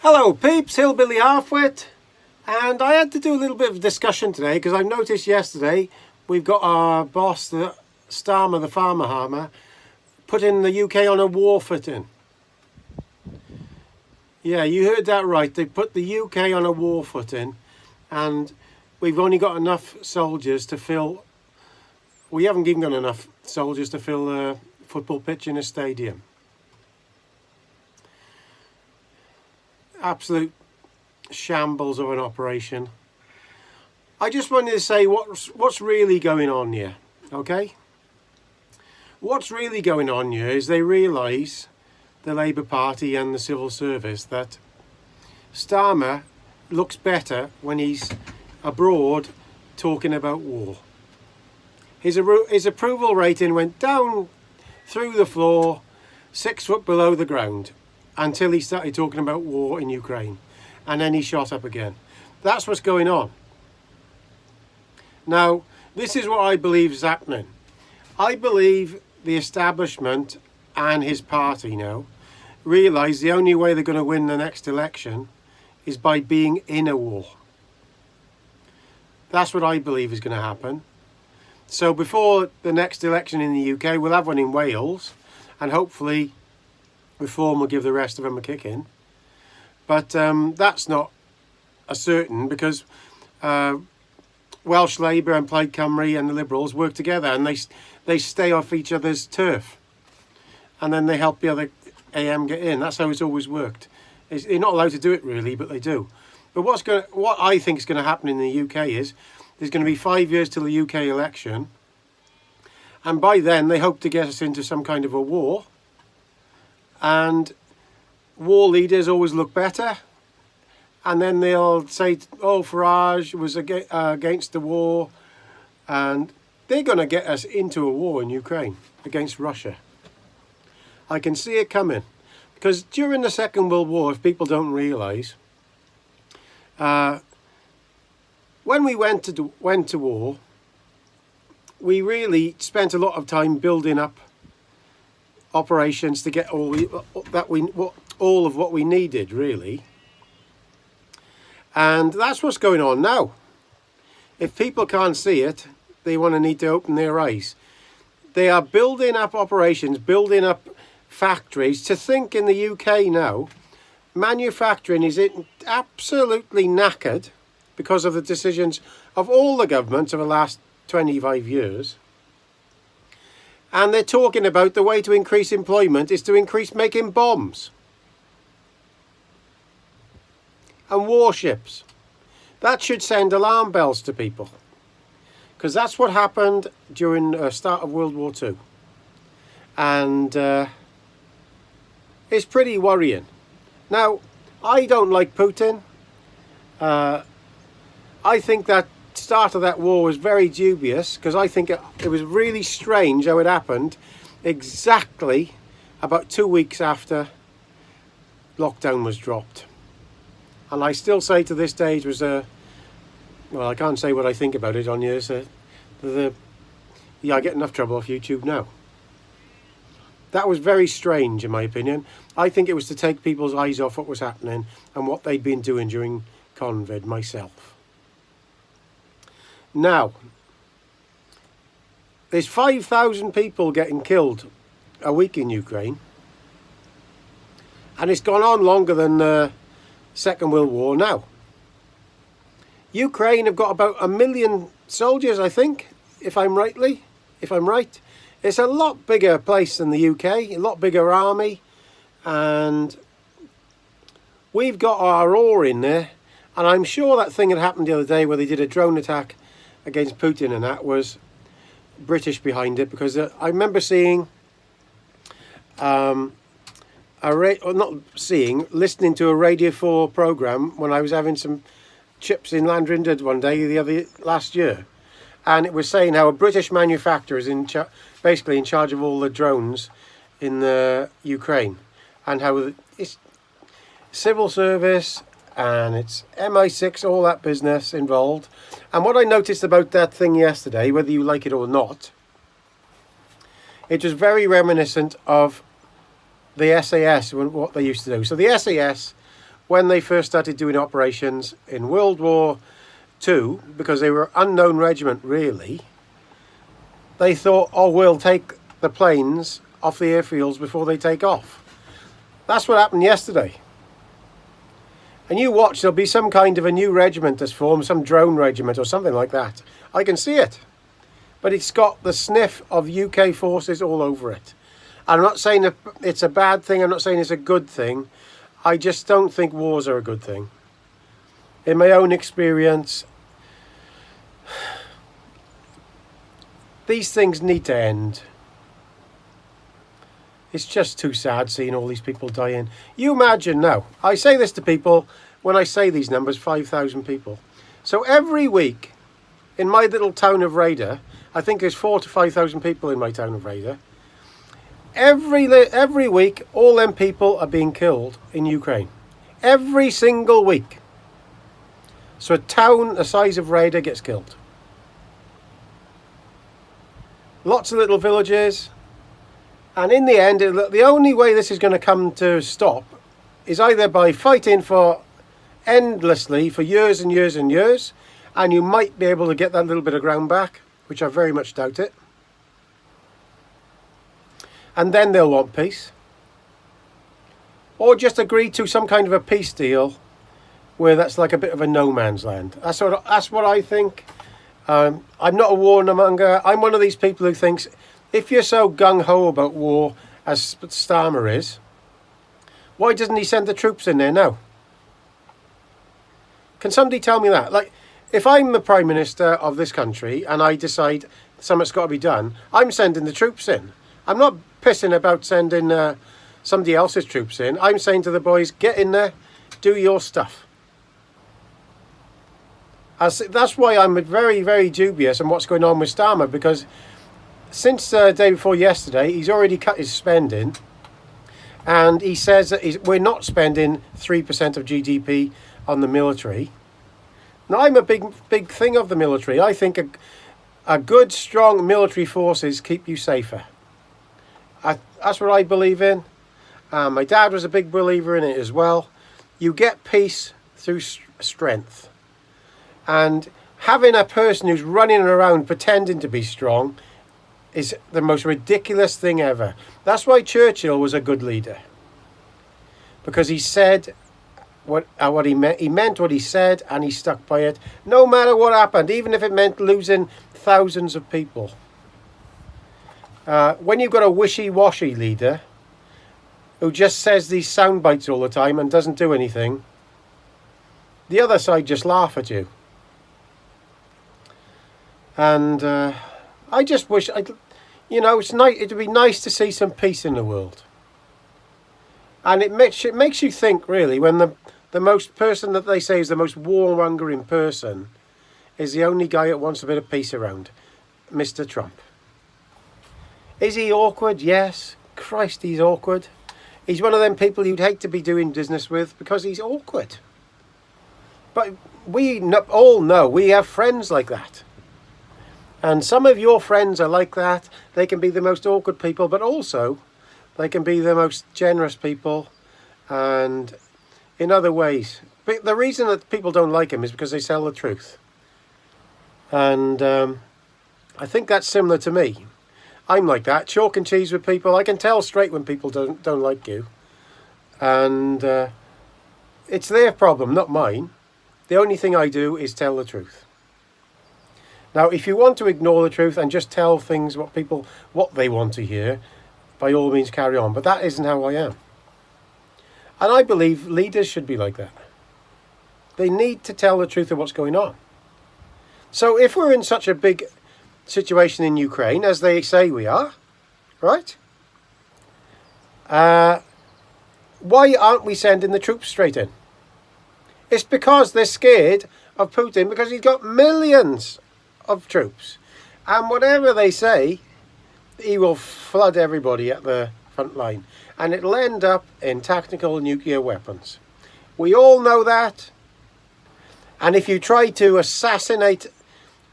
Hello peeps, Hillbilly Halfwit, and I had to do a little bit of discussion today because I noticed yesterday we've got our boss, the Starmer, the farmer hammer, putting the UK on a war footing. Yeah, you heard that right. They put the UK on a war footing, and we've only got enough soldiers to fill. We haven't even got enough soldiers to fill a football pitch in a stadium. Absolute shambles of an operation. I just wanted to say what's really going on here, okay? What's really going on here is they realise, the Labour Party and the civil service, that Starmer looks better when he's abroad talking about war. His approval rating went down through the floor, 6 foot below the ground, until he started talking about war in Ukraine, and then he shot up again. That's what's going on. Now, this is what I believe is happening. I believe the establishment and his party now realise the only way they're going to win the next election is by being in a war. That's what I believe is going to happen. So before the next election in the UK, we'll have one in Wales, and hopefully Reform will give the rest of them a kick in. But that's not a certain, because Welsh Labour and Plaid Cymru and the Liberals work together, and they stay off each other's turf, and then they help the other AM get in. That's how it's always worked. They're not allowed to do it really, but they do. But what I think is going to happen in the UK is there's going to be 5 years till the UK election, and by then they hope to get us into some kind of a war. And war leaders always look better, and then they'll say, oh, Farage was against the war, and they're going to get us into a war in Ukraine against Russia. I can see it coming, because during the Second World War, if people don't realise, when we went to war, we really spent a lot of time building up operations to get all of what we needed, really. And that's what's going on now. If people can't see it, they need to open their eyes. They are building up operations, building up factories. To think in the UK now, manufacturing is absolutely knackered because of the decisions of all the governments of the last 25 years. And they're talking about the way to increase employment is to increase making bombs and warships. That should send alarm bells to people, because that's what happened during the start of World War II. And it's pretty worrying. Now, I don't like Putin. I think that start of that war was very dubious, because I think it was really strange how it happened exactly about 2 weeks after lockdown was dropped. And I still say to this day it was well, I can't say what I think about it on here, so I get enough trouble off YouTube now. That was very strange in my opinion. I think it was to take people's eyes off what was happening and what they'd been doing during COVID myself. Now, there's 5,000 people getting killed a week in Ukraine, and it's gone on longer than the Second World War now. Ukraine have got about 1 million soldiers, I think, if I'm right. It's a lot bigger place than the UK, a lot bigger army, and we've got our oar in there. And I'm sure that thing that happened the other day where they did a drone attack against Putin and that was British behind it, because I remember seeing listening to a Radio 4 programme when I was having some chips in Landrinded one day last year, and it was saying how a British manufacturer is basically in charge of all the drones in the Ukraine, and how it's civil service and it's MI6, all that business involved. And what I noticed about that thing yesterday, whether you like it or not, it was very reminiscent of the SAS, what they used to do. So the SAS when they first started doing operations in World War II, because they were unknown regiment really, they thought, oh, we'll take the planes off the airfields before they take off. That's what happened yesterday. And you watch, there'll be some kind of a new regiment that's formed, some drone regiment or something like that. I can see it. But it's got the sniff of UK forces all over it. I'm not saying that it's a bad thing, I'm not saying it's a good thing. I just don't think wars are a good thing. In my own experience, these things need to end. It's just too sad seeing all these people dying. You imagine now, I say this to people when I say these numbers, 5,000 people. So every week in my little town of Raider, I think there's 4,000 to 5,000 people in my town of Raider. Every week, all them people are being killed in Ukraine. Every single week. So a town the size of Raider gets killed. Lots of little villages. And in the end, the only way this is going to come to stop is either by fighting for endlessly for years and years and years, and you might be able to get that little bit of ground back, which I very much doubt it. And then they'll want peace. Or just agree to some kind of a peace deal where that's like a bit of a no man's land. That's what I think. I'm not a warmonger. I'm one of these people who thinks if you're so gung-ho about war as Starmer is, why doesn't he send the troops in there now? Can somebody tell me that? Like, if I'm the Prime Minister of this country and I decide something's got to be done, I'm sending the troops in. I'm not pissing about sending somebody else's troops in. I'm saying to the boys, get in there, do your stuff. That's why I'm very, very dubious on what's going on with Starmer, because since the day before yesterday, he's already cut his spending, and he says that we're not spending 3% of GDP on the military. Now, I'm a big thing of the military. I think a good, strong military forces keep you safer. That's what I believe in. My dad was a big believer in it as well. You get peace through strength. And having a person who's running around pretending to be strong is the most ridiculous thing ever. That's why Churchill was a good leader. Because he said what he meant. He meant what he said, and he stuck by it, no matter what happened, even if it meant losing thousands of people. When you've got a wishy-washy leader who just says these sound bites all the time and doesn't do anything, the other side just laugh at you. And I just wish, it's nice. It'd be nice to see some peace in the world. And it makes you think, really, when the most person that they say is the most warmongering person is the only guy that wants a bit of peace around, Mr. Trump. Is he awkward? Yes. Christ, he's awkward. He's one of them people you'd hate to be doing business with because he's awkward. But we all know we have friends like that. And some of your friends are like that. They can be the most awkward people, but also they can be the most generous people and in other ways. But the reason that people don't like him is because they tell the truth. And I think that's similar to me. I'm like that, chalk and cheese with people. I can tell straight when people don't like you. And it's their problem, not mine. The only thing I do is tell the truth. Now, if you want to ignore the truth and just tell things what they want to hear, by all means carry on. But that isn't how I am. And I believe leaders should be like that. They need to tell the truth of what's going on. So if we're in such a big situation in Ukraine, as they say we are, right? Why aren't we sending the troops straight in? It's because they're scared of Putin, because he's got millions of troops. And whatever they say, he will flood everybody at the front line. And it'll end up in tactical nuclear weapons. We all know that. And if you try to assassinate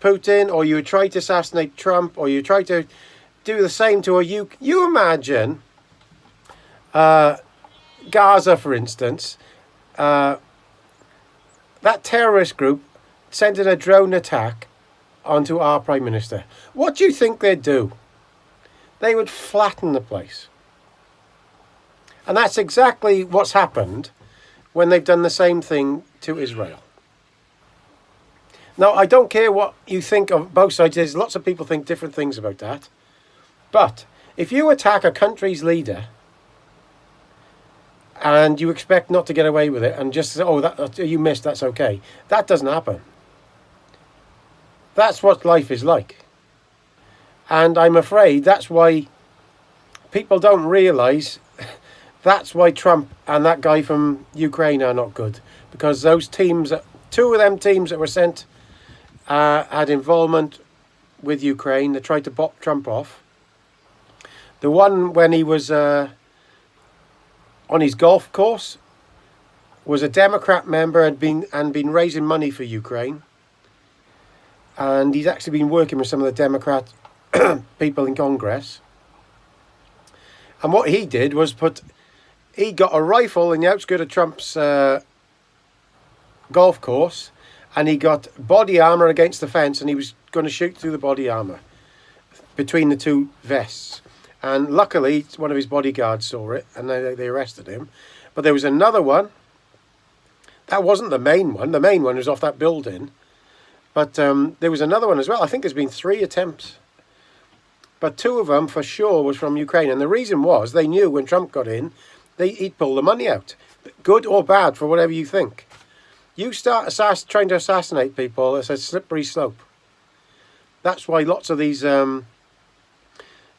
Putin, or you try to assassinate Trump, or you try to do the same to you imagine Gaza, for instance, that terrorist group sent in a drone attack onto our Prime Minister. What do you think they'd do? They would flatten the place. And that's exactly what's happened when they've done the same thing to Israel. Now, I don't care what you think of both sides. There's lots of people think different things about that. But if you attack a country's leader and you expect not to get away with it and just say, oh, that you missed, that's okay. That doesn't happen. That's what life is like. And I'm afraid that's why people don't realise that's why Trump and that guy from Ukraine are not good. Because those teams, two of them teams that were sent had involvement with Ukraine. They tried to bop Trump off. The one when he was on his golf course was a Democrat member and been raising money for Ukraine. And he's actually been working with some of the Democrat people in Congress. And what he did was he got a rifle in the outskirts of Trump's golf course, and he got body armour against the fence, and he was going to shoot through the body armour between the two vests. And luckily, one of his bodyguards saw it, and they arrested him. But there was another one. That wasn't the main one. The main one was off that building. But there was another one as well. I think there's been 3 attempts. But 2 of them, for sure, was from Ukraine. And the reason was they knew when Trump got in, he'd pull the money out. Good or bad, for whatever you think. You start trying to assassinate people, it's a slippery slope. That's why lots of these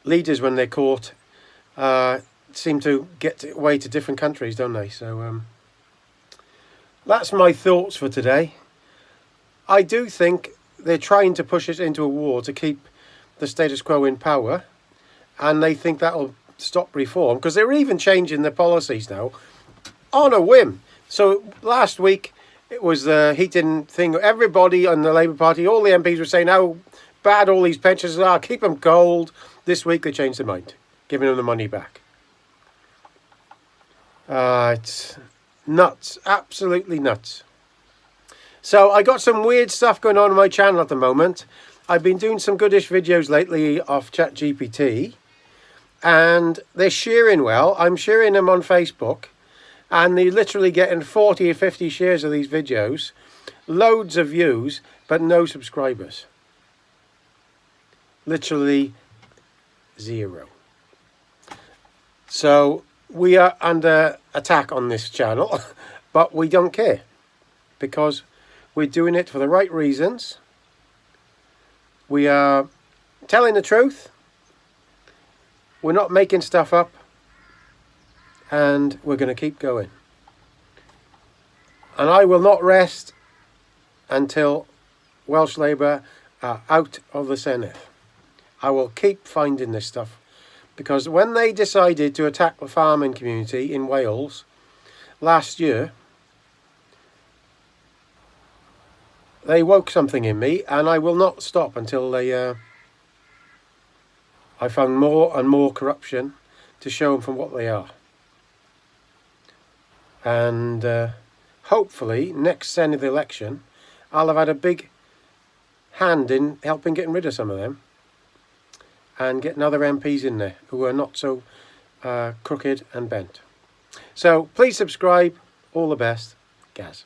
leaders, when they're caught, seem to get away to different countries, don't they? So that's my thoughts for today. I do think they're trying to push us into a war to keep the status quo in power, and they think that'll stop reform, because they're even changing their policies now on a whim. So last week it was the heating thing. Everybody on the Labour Party, all the MPs were saying how bad all these pensions are, keep them cold. This week they changed their mind, giving them the money back. It's nuts, absolutely nuts. So I got some weird stuff going on my channel at the moment. I've been doing some goodish videos lately off ChatGPT, and they're sharing well. I'm sharing them on Facebook, and they're literally getting 40 or 50 shares of these videos, loads of views, but no subscribers. Literally 0. So we are under attack on this channel, but we don't care, because we're doing it for the right reasons. We are telling the truth. We're not making stuff up. And we're going to keep going. And I will not rest until Welsh Labour are out of the Senedd. I will keep finding this stuff. Because when they decided to attack the farming community in Wales last year, they woke something in me, and I will not stop until I found more and more corruption to show them from what they are. And hopefully next Senedd election I'll have had a big hand in helping getting rid of some of them and getting other MPs in there who are not so crooked and bent. So please subscribe. All the best. Gaz.